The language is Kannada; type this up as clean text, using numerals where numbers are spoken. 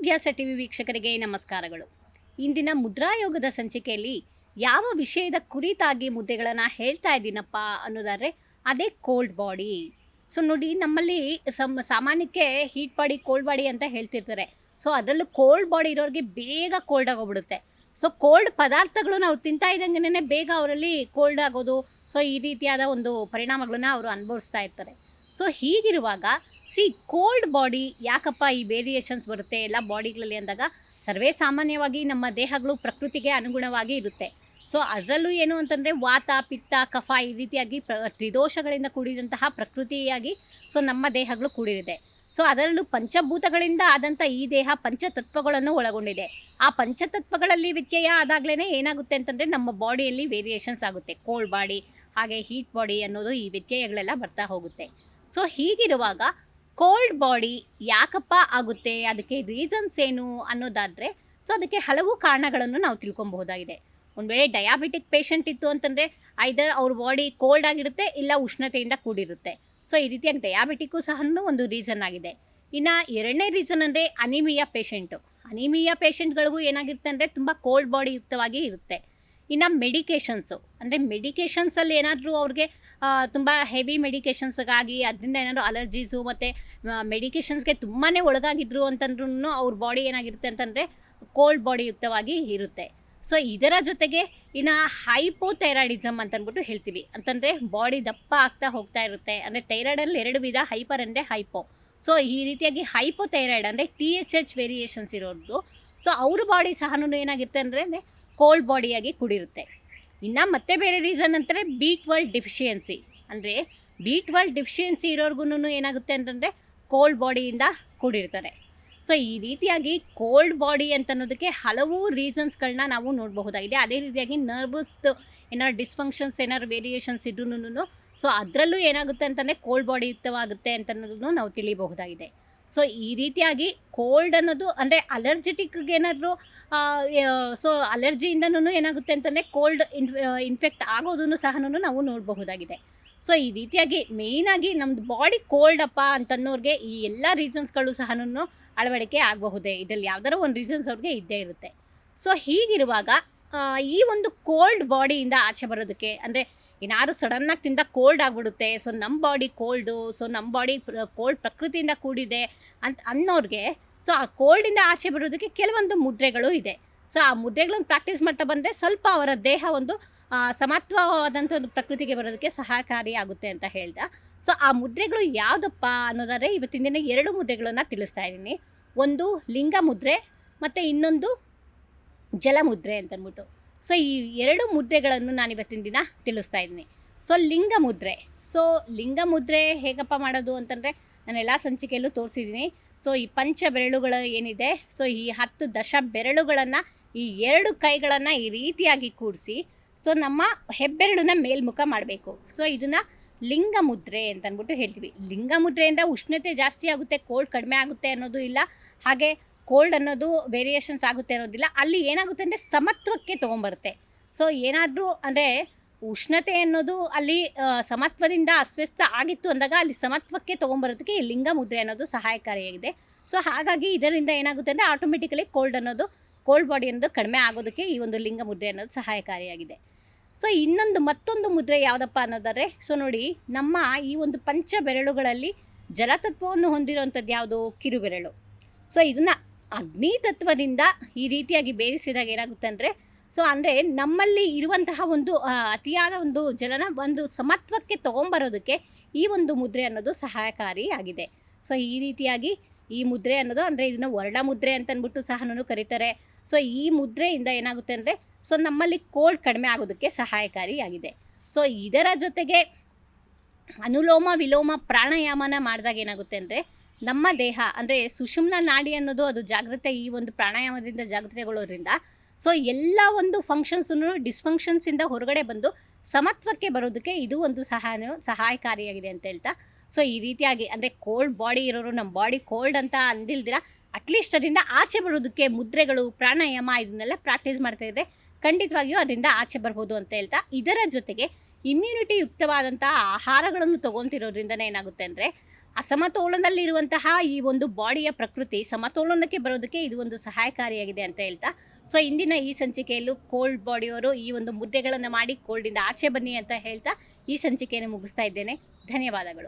ಯೋಗಾಭ್ಯಾಸ ಟಿವಿ ವೀಕ್ಷಕರಿಗೆ ನಮಸ್ಕಾರಗಳು. ಇಂದಿನ ಮುದ್ರಾಯೋಗದ ಸಂಚಿಕೆಯಲ್ಲಿ ಯಾವ ವಿಷಯದ ಕುರಿತಾಗಿ ಮುದ್ರೆಗಳನ್ನು ಹೇಳ್ತಾ ಇದ್ದೀನಪ್ಪ ಅನ್ನೋದಾದರೆ ಅದೇ ಕೋಲ್ಡ್ ಬಾಡಿ. ಸೊ ನೋಡಿ, ನಮ್ಮಲ್ಲಿ ಸಾಮಾನ್ಯಕ್ಕೆ ಹೀಟ್ ಬಾಡಿ ಕೋಲ್ಡ್ ಬಾಡಿ ಅಂತ ಹೇಳ್ತಿರ್ತಾರೆ. ಸೊ ಅದರಲ್ಲೂ ಕೋಲ್ಡ್ ಬಾಡಿ ಇರೋರಿಗೆ ಬೇಗ ಕೋಲ್ಡ್ ಆಗೋಗ್ಬಿಡುತ್ತೆ. ಸೊ ಕೋಲ್ಡ್ ಪದಾರ್ಥಗಳು ನಾವು ತಿಂತಾ ಇದ್ದಂಗೆ ಬೇಗ ಅವರಲ್ಲಿ ಕೋಲ್ಡ್ ಆಗೋದು, ಸೊ ಈ ರೀತಿಯಾದ ಒಂದು ಪರಿಣಾಮಗಳನ್ನ ಅವರು ಅನುಭವಿಸ್ತಾ ಇರ್ತಾರೆ. ಸೊ ಹೀಗಿರುವಾಗ ಕೋಲ್ಡ್ ಬಾಡಿ ಯಾಕಪ್ಪ ಈ ವೇರಿಯೇಷನ್ಸ್ ಬರುತ್ತೆ ಎಲ್ಲ ಬಾಡಿಗಳಲ್ಲಿ ಅಂದಾಗ, ಸರ್ವೇ ಸಾಮಾನ್ಯವಾಗಿ ನಮ್ಮ ದೇಹಗಳು ಪ್ರಕೃತಿಗೆ ಅನುಗುಣವಾಗಿ ಇರುತ್ತೆ. ಸೊ ಅದರಲ್ಲೂ ಏನು ಅಂತಂದರೆ ವಾತ, ಪಿತ್ತ, ಕಫ ಈ ರೀತಿಯಾಗಿ ತ್ರಿದೋಷಗಳಿಂದ ಕೂಡಿದಂತಹ ಪ್ರಕೃತಿಯಾಗಿ ಸೊ ನಮ್ಮ ದೇಹಗಳು ಕೂಡಿರುತ್ತೆ. ಸೊ ಅದರಲ್ಲೂ ಪಂಚಭೂತಗಳಿಂದ ಆದಂಥ ಈ ದೇಹ ಪಂಚತತ್ವಗಳನ್ನು ಒಳಗೊಂಡಿದೆ. ಆ ಪಂಚತತ್ವಗಳಲ್ಲಿ ವ್ಯತ್ಯಯ ಆದಾಗಲೇ ಏನಾಗುತ್ತೆ ಅಂತಂದರೆ ನಮ್ಮ ಬಾಡಿಯಲ್ಲಿ ವೇರಿಯೇಷನ್ಸ್ ಆಗುತ್ತೆ. ಕೋಲ್ಡ್ ಬಾಡಿ ಹಾಗೆ ಹೀಟ್ ಬಾಡಿ ಅನ್ನೋದು ಈ ವ್ಯತ್ಯಯಗಳೆಲ್ಲ ಬರ್ತಾ ಹೋಗುತ್ತೆ. ಸೊ ಹೀಗಿರುವಾಗ ಕೋಲ್ಡ್ ಬಾಡಿ ಯಾಕಪ್ಪ ಆಗುತ್ತೆ, ಅದಕ್ಕೆ ರೀಸನ್ಸ್ ಏನು ಅನ್ನೋದಾದರೆ, ಸೊ ಅದಕ್ಕೆ ಹಲವು ಕಾರಣಗಳನ್ನು ನಾವು ತಿಳ್ಕೊಬಹುದಾಗಿದೆ. ಒಂದು ವೇಳೆ ಡಯಾಬಿಟಿಕ್ ಪೇಷಂಟ್ ಇತ್ತು ಅಂತಂದರೆ ಐದರ್ ಅವ್ರ ಬಾಡಿ ಕೋಲ್ಡ್ ಆಗಿರುತ್ತೆ, ಇಲ್ಲ ಉಷ್ಣತೆಯಿಂದ ಕೂಡಿರುತ್ತೆ. ಸೊ ಈ ರೀತಿಯಾಗಿ ಡಯಾಬಿಟಿಕ್ಕು ಸಹ ಒಂದು ರೀಸನ್ ಆಗಿದೆ. ಇನ್ನು ಎರಡನೇ ರೀಸನ್ ಅಂದರೆ ಅನಿಮಿಯಾ ಪೇಷಂಟು. ಅನಿಮಿಯಾ ಪೇಷಂಟ್ಗಳಿಗೂ ಏನಾಗಿರುತ್ತೆ ಅಂದರೆ ತುಂಬ ಕೋಲ್ಡ್ ಬಾಡಿ ಯುಕ್ತವಾಗಿ ಇರುತ್ತೆ. ಇನ್ನು ಮೆಡಿಕೇಷನ್ಸು ಅಂದರೆ ಮೆಡಿಕೇಷನ್ಸಲ್ಲಿ ಏನಾದರೂ ಅವ್ರಿಗೆ ತುಂಬ ಹೆವಿ ಮೆಡಿಕೇಷನ್ಸ್ಗಾಗಿ ಅದರಿಂದ ಏನಾದರೂ ಅಲರ್ಜೀಸು ಮತ್ತು ಮೆಡಿಕೇಷನ್ಸ್ಗೆ ತುಂಬಾ ಒಳಗಾಗಿದ್ರು ಅಂತಂದ್ರೂ ಅವ್ರ ಬಾಡಿ ಏನಾಗಿರುತ್ತೆ ಅಂತಂದರೆ ಕೋಲ್ಡ್ ಬಾಡಿ ಯುಕ್ತವಾಗಿ ಇರುತ್ತೆ. ಸೊ ಇದರ ಜೊತೆಗೆ ಇನ್ನು ಹೈಪೋಥೈರಾಯ್ಡಿಸಮ್ ಅಂತಂದ್ಬಿಟ್ಟು ಹೇಳ್ತೀವಿ. ಅಂತಂದರೆ ಬಾಡಿ ದಪ್ಪ ಆಗ್ತಾ ಹೋಗ್ತಾ ಇರುತ್ತೆ. ಅಂದರೆ ಥೈರಾಯ್ಡಲ್ಲಿ ಎರಡು ವಿಧ, ಹೈಪರ್ ಅಂದರೆ ಹೈಪೋ. ಸೊ ಈ ರೀತಿಯಾಗಿ ಹೈಪೋಥೈರಾಯ್ಡ್ ಅಂದರೆ TSH ವೇರಿಯೇಷನ್ಸ್ ಇರೋದು. ಸೊ ಅವ್ರ ಬಾಡಿ ಸಹ ಏನಾಗಿರುತ್ತೆ ಅಂದರೆ ಕೋಲ್ಡ್ ಬಾಡಿಯಾಗಿ ಕೂಡಿರುತ್ತೆ. ಇನ್ನು ಮತ್ತೆ ಬೇರೆ ರೀಸನ್ ಅಂತಾರೆ B12 ಡೆಫಿಷಿಯನ್ಸಿ. ಅಂದರೆ B12 ಡೆಫಿಷಿಯನ್ಸಿ ಇರೋರ್ಗು ಏನಾಗುತ್ತೆ ಅಂತಂದರೆ ಕೋಲ್ಡ್ ಬಾಡಿಯಿಂದ ಕೂಡಿರ್ತಾರೆ. ಸೊ ಈ ರೀತಿಯಾಗಿ ಕೋಲ್ಡ್ ಬಾಡಿ ಅಂತನ್ನೋದಕ್ಕೆ ಹಲವು ರೀಸನ್ಸ್ಗಳನ್ನ ನಾವು ನೋಡಬಹುದಾಗಿದೆ. ಅದೇ ರೀತಿಯಾಗಿ ನರ್ವಸ್ದು ಏನಾದ್ರು ಡಿಸ್ಫಂಕ್ಷನ್ಸ್ ಏನಾದ್ರು ವೇರಿಯೇಷನ್ಸ್ ಇದ್ರೂ ಸೊ ಅದರಲ್ಲೂ ಏನಾಗುತ್ತೆ ಅಂತಂದರೆ ಕೋಲ್ಡ್ ಬಾಡಿ ಯುಕ್ತವಾಗುತ್ತೆ ಅಂತನ್ನೋದನ್ನು ನಾವು ತಿಳಿಬಹುದಾಗಿದೆ. ಸೊ ಈ ರೀತಿಯಾಗಿ ಕೋಲ್ಡ್ ಅನ್ನೋದು ಅಂದರೆ ಅಲರ್ಜಿಟಿಕ್ಗೆ ಏನಾದರೂ ಸೊ ಅಲರ್ಜಿಯಿಂದನೂ ಏನಾಗುತ್ತೆ ಅಂತಂದರೆ ಕೋಲ್ಡ್ ಇನ್ಫೆಕ್ಟ್ ಆಗೋದನ್ನು ಸಹ ನಾವು ನೋಡಬಹುದಾಗಿದೆ. ಸೊ ಈ ರೀತಿಯಾಗಿ ಮೇಯ್ನಾಗಿ ನಮ್ಮದು ಬಾಡಿ ಕೋಲ್ಡ್ ಅಪ್ಪ ಅಂತನ್ನೋರಿಗೆ ಈ ಎಲ್ಲ ರೀಸನ್ಸ್ಗಳು ಸಹ ಅಳವಡಿಕೆ ಆಗಬಹುದೇ. ಇದರಲ್ಲಿ ಯಾವ್ದಾರೋ ಒಂದು ರೀಸನ್ಸ್ ಅವ್ರಿಗೆ ಇದ್ದೇ ಇರುತ್ತೆ. ಸೊ ಹೀಗಿರುವಾಗ ಈ ಒಂದು ಕೋಲ್ಡ್ ಬಾಡಿಯಿಂದ ಆಚೆ ಬರೋದಕ್ಕೆ, ಅಂದರೆ ಏನಾದ್ರು ಸಡನ್ನಾಗಿ ತಿಂದ ಕೋಲ್ಡ್ ಆಗಿಬಿಡುತ್ತೆ, ಸೊ ನಮ್ಮ ಬಾಡಿ ಕೋಲ್ಡು, ಸೊ ನಮ್ಮ ಬಾಡಿ ಕೋಲ್ಡ್ ಪ್ರಕೃತಿಯಿಂದ ಕೂಡಿದೆ ಅಂತ ಅನ್ನೋರಿಗೆ, ಸೊ ಆ ಕೋಲ್ಡಿಂದ ಆಚೆ ಬರೋದಕ್ಕೆ ಕೆಲವೊಂದು ಮುದ್ರೆಗಳು ಇದೆ. ಸೊ ಆ ಮುದ್ರೆಗಳನ್ನು ಪ್ರಾಕ್ಟೀಸ್ ಮಾಡ್ತಾ ಬಂದರೆ ಸ್ವಲ್ಪ ಅವರ ದೇಹ ಒಂದು ಸಮತ್ವವಾದಂಥ ಒಂದು ಪ್ರಕೃತಿಗೆ ಬರೋದಕ್ಕೆ ಸಹಕಾರಿ ಆಗುತ್ತೆ ಅಂತ ಹೇಳ್ದ. ಸೊ ಆ ಮುದ್ರೆಗಳು ಯಾವುದಪ್ಪ ಅನ್ನೋದಾದರೆ ಇವತ್ತಿನ ದಿನ ಎರಡು ಮುದ್ರೆಗಳನ್ನು ತಿಳಿಸ್ತಾ ಇದ್ದೀನಿ. ಒಂದು ಲಿಂಗ ಮುದ್ರೆ ಮತ್ತು ಇನ್ನೊಂದು ಜಲಮುದ್ರೆ ಅಂತಂದ್ಬಿಟ್ಟು. ಸೊ ಈ ಎರಡು ಮುದ್ರೆಗಳನ್ನು ನಾನು ಇವತ್ತಿನ ದಿನ ತಿಳಿಸ್ತಾ ಇದ್ದೀನಿ. ಸೊ ಲಿಂಗ ಮುದ್ರೆ. ಸೊ ಲಿಂಗ ಮುದ್ರೆ ಹೇಗಪ್ಪ ಮಾಡೋದು ಅಂತಂದರೆ ನಾನು ಎಲ್ಲ ಸಂಚಿಕೆಯಲ್ಲೂ ತೋರಿಸಿದ್ದೀನಿ. ಸೊ ಈ ಪಂಚ ಬೆರಳುಗಳು ಏನಿದೆ, ಸೊ ಈ 10 ದಶ ಬೆರಳುಗಳನ್ನು, ಈ ಎರಡು ಕೈಗಳನ್ನು ಈ ರೀತಿಯಾಗಿ ಕೂಡಿಸಿ ಸೊ ನಮ್ಮ ಹೆಬ್ಬೆರಳನ್ನ ಮೇಲ್ಮುಖ ಮಾಡಬೇಕು. ಸೊ ಇದನ್ನು ಲಿಂಗ ಮುದ್ರೆ ಅಂತಂದ್ಬಿಟ್ಟು ಹೇಳ್ತೀವಿ. ಲಿಂಗ ಮುದ್ರೆಯಿಂದ ಉಷ್ಣತೆ ಜಾಸ್ತಿ ಆಗುತ್ತೆ, ಕೋಲ್ಡ್ ಕಡಿಮೆ ಆಗುತ್ತೆ ಅನ್ನೋದು ಇಲ್ಲ, ಹಾಗೆ ಕೋಲ್ಡ್ ಅನ್ನೋದು ವೇರಿಯೇಷನ್ಸ್ ಆಗುತ್ತೆ ಅನ್ನೋದಿಲ್ಲ. ಅಲ್ಲಿ ಏನಾಗುತ್ತೆ ಅಂದರೆ ಸಮತ್ವಕ್ಕೆ ತೊಗೊಂಬರುತ್ತೆ. ಸೊ ಏನಾದರೂ ಅಂದರೆ ಉಷ್ಣತೆ ಅನ್ನೋದು ಅಲ್ಲಿ ಸಮತ್ವದಿಂದ ಅಸ್ವಸ್ಥ ಆಗಿತ್ತು ಅಂದಾಗ ಅಲ್ಲಿ ಸಮತ್ವಕ್ಕೆ ತೊಗೊಂಬರೋದಕ್ಕೆ ಈ ಲಿಂಗ ಮುದ್ರೆ ಅನ್ನೋದು ಸಹಾಯಕಾರಿಯಾಗಿದೆ. ಸೊ ಹಾಗಾಗಿ ಇದರಿಂದ ಏನಾಗುತ್ತೆ ಅಂದರೆ ಆಟೋಮೆಟಿಕಲಿ ಕೋಲ್ಡ್ ಬಾಡಿ ಅನ್ನೋದು ಕಡಿಮೆ ಆಗೋದಕ್ಕೆ ಈ ಒಂದು ಲಿಂಗ ಮುದ್ರೆ ಅನ್ನೋದು ಸಹಾಯಕಾರಿಯಾಗಿದೆ. ಸೊ ಮತ್ತೊಂದು ಮುದ್ರೆ ಯಾವುದಪ್ಪ ಅನ್ನೋದಾದರೆ, ಸೊ ನೋಡಿ, ನಮ್ಮ ಈ ಒಂದು ಪಂಚ ಬೆರಳುಗಳಲ್ಲಿ ಜಲತತ್ವವನ್ನು ಹೊಂದಿರುವಂಥದ್ದು ಯಾವುದು? ಕಿರುಬೆರಳು. ಸೊ ಇದನ್ನು ಅಗ್ನಿ ತತ್ವದಿಂದ ಈ ರೀತಿಯಾಗಿ ಬೇರಿಸಿದಾಗ ಏನಾಗುತ್ತೆ ಅಂದರೆ, ಸೊ ಅಂದರೆ ನಮ್ಮಲ್ಲಿ ಇರುವಂತಹ ಒಂದು ಅತಿಯಾದ ಒಂದು ಜಲನ ಒಂದು ಸಮತ್ವಕ್ಕೆ ತೊಗೊಂಬರೋದಕ್ಕೆ ಈ ಒಂದು ಮುದ್ರೆ ಅನ್ನೋದು ಸಹಾಯಕಾರಿ ಆಗಿದೆ. ಸೊ ಈ ರೀತಿಯಾಗಿ ಈ ಮುದ್ರೆ ಅನ್ನೋದು ಅಂದರೆ ಇದನ್ನು ವರ್ಣ ಮುದ್ರೆ ಅಂತಂದ್ಬಿಟ್ಟು ಸಹ ಕರೀತಾರೆ. ಸೊ ಈ ಮುದ್ರೆಯಿಂದ ಏನಾಗುತ್ತೆ ಅಂದರೆ ಸೊ ನಮ್ಮಲ್ಲಿ ಕೋಲ್ಡ್ ಕಡಿಮೆ ಆಗೋದಕ್ಕೆ ಸಹಾಯಕಾರಿಯಾಗಿದೆ. ಸೊ ಇದರ ಜೊತೆಗೆ ಅನುಲೋಮ ವಿಲೋಮ ಪ್ರಾಣಾಯಾಮನ ಮಾಡಿದಾಗ ಏನಾಗುತ್ತೆ ಅಂದರೆ ನಮ್ಮ ದೇಹ ಅಂದರೆ ಸುಷುಮ್ನ ನಾಡಿ ಅನ್ನೋದು ಅದು ಜಾಗೃತೆ, ಈ ಒಂದು ಪ್ರಾಣಾಯಾಮದಿಂದ ಜಾಗೃತೆಗೊಳ್ಳೋದ್ರಿಂದ ಸೊ ಎಲ್ಲ ಒಂದು ಫಂಕ್ಷನ್ಸನ್ನು ಡಿಸ್ಫಂಕ್ಷನ್ಸಿಂದ ಹೊರಗಡೆ ಬಂದು ಸಮತ್ವಕ್ಕೆ ಬರೋದಕ್ಕೆ ಇದು ಒಂದು ಸಹಾಯಕಾರಿಯಾಗಿದೆ ಅಂತ ಹೇಳ್ತಾ, ಸೊ ಈ ರೀತಿಯಾಗಿ ಅಂದರೆ ಕೋಲ್ಡ್ ಬಾಡಿ ಇರೋರು ನಮ್ಮ ಬಾಡಿ ಕೋಲ್ಡ್ ಅಂತ ಅಂದಿಲ್ದಿರ ಅಟ್ಲೀಸ್ಟ್ ಅದರಿಂದ ಆಚೆ ಬರೋದಕ್ಕೆ ಮುದ್ರೆಗಳು, ಪ್ರಾಣಾಯಾಮ ಇದನ್ನೆಲ್ಲ ಪ್ರಾಕ್ಟೀಸ್ ಮಾಡ್ತಾ ಇದ್ದರೆ ಖಂಡಿತವಾಗಿಯೂ ಅದರಿಂದ ಆಚೆ ಬರ್ಬೋದು ಅಂತ ಹೇಳ್ತಾ, ಇದರ ಜೊತೆಗೆ ಇಮ್ಯುನಿಟಿ ಯುಕ್ತವಾದಂಥ ಆಹಾರಗಳನ್ನು ತೊಗೊತಿರೋದ್ರಿಂದನೇ ಏನಾಗುತ್ತೆ ಅಂದರೆ ಅಸಮತೋಲನದಲ್ಲಿರುವಂತಹ ಈ ಒಂದು ಬಾಡಿಯ ಪ್ರಕೃತಿ ಸಮತೋಲನಕ್ಕೆ ಬರೋದಕ್ಕೆ ಇದು ಒಂದು ಸಹಾಯಕಾರಿಯಾಗಿದೆ ಅಂತ ಹೇಳ್ತಾ, ಸೊ ಇಂದಿನ ಈ ಸಂಚಿಕೆಯಲ್ಲೂ ಕೋಲ್ಡ್ ಬಾಡಿಯವರು ಈ ಒಂದು ಮುದ್ದೆಗಳನ್ನು ಮಾಡಿ ಕೋಲ್ಡಿಂದ ಆಚೆ ಬನ್ನಿ ಅಂತ ಹೇಳ್ತಾ ಈ ಸಂಚಿಕೆಯನ್ನು ಮುಗಿಸ್ತಾ ಇದ್ದೇನೆ. ಧನ್ಯವಾದಗಳು.